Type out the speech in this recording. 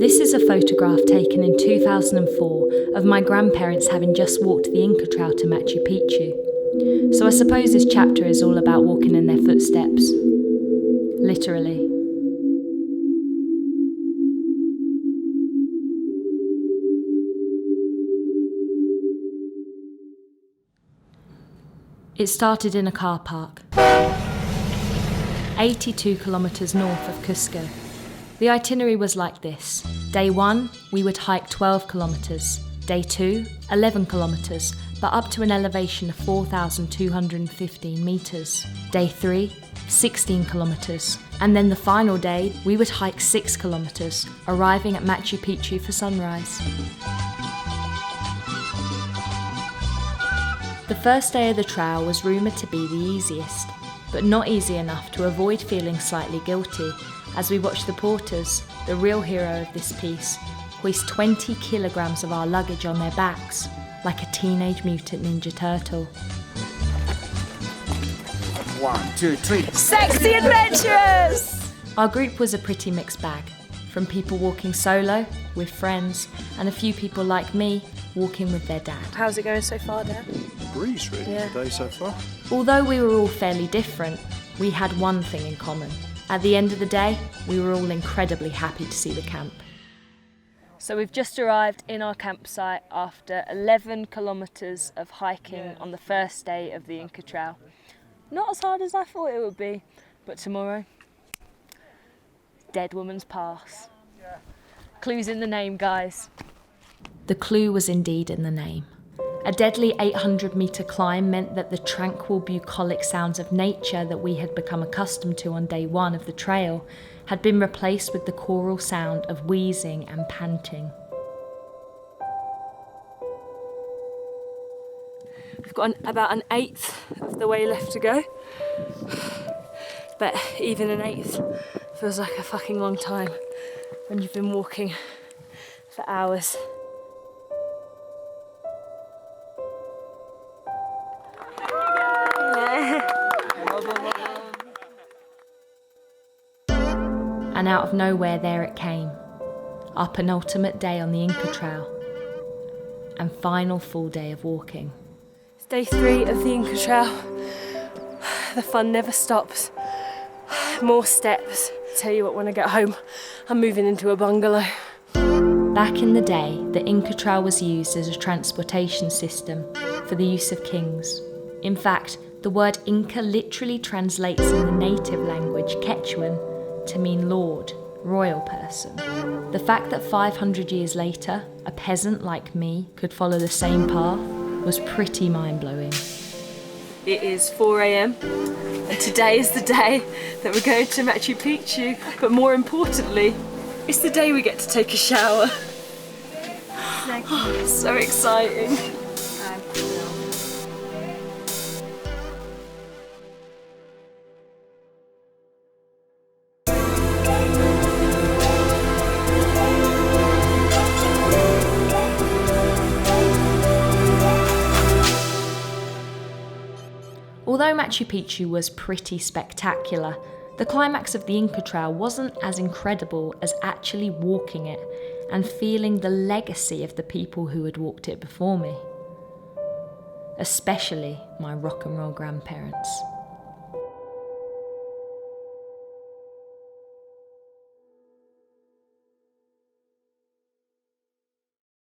This is a photograph taken in 2004 of my grandparents having just walked the Inca Trail to Machu Picchu. So I suppose this chapter is all about walking in their footsteps. Literally. It started in a car park, 82 kilometres north of Cusco. The itinerary was like this. Day 1, we would hike 12 kilometres. Day 2, 11 kilometres, but up to an elevation of 4,215 metres. Day 3, 16 kilometres. And then the final day, we would hike 6 kilometres, arriving at Machu Picchu for sunrise. The first day of the trail was rumoured to be the easiest, but not easy enough to avoid feeling slightly guilty as we watched the porters, the real hero of this piece, hoist 20 kilograms of our luggage on their backs like a Teenage Mutant Ninja Turtle. 1, 2, 3. Sexy adventurers! Our group was a pretty mixed bag, from people walking solo, with friends, and a few people like me walking with their dad. How's it going so far, Dad? Breeze really today so far. Although we were all fairly different, we had one thing in common. At the end of the day, we were all incredibly happy to see the camp. So we've just arrived in our campsite after 11 kilometres of hiking on the first day of the Inca Trail. Not as hard as I thought it would be, but tomorrow, Dead Woman's Pass. Clue's in the name, guys. The clue was indeed in the name. A deadly 800-metre climb meant that the tranquil, bucolic sounds of nature that we had become accustomed to on day 1 of the trail had been replaced with the choral sound of wheezing and panting. We've got about an eighth of the way left to go. But even an eighth feels like a fucking long time when you've been walking for hours. And out of nowhere there it came, our penultimate day on the Inca Trail and final full day of walking. It's day 3 of the Inca Trail. The fun never stops. More steps. Tell you what, when I get home, I'm moving into a bungalow. Back in the day, the Inca Trail was used as a transportation system for the use of kings. In fact, the word Inca literally translates in the native language Quechuan to mean lord, royal person. The fact that 500 years later, a peasant like me could follow the same path was pretty mind-blowing. It is 4 a.m. and today is the day that we're going to Machu Picchu, but more importantly, it's the day we get to take a shower. Oh, so exciting. Although Machu Picchu was pretty spectacular, the climax of the Inca Trail wasn't as incredible as actually walking it and feeling the legacy of the people who had walked it before me. Especially my rock and roll grandparents.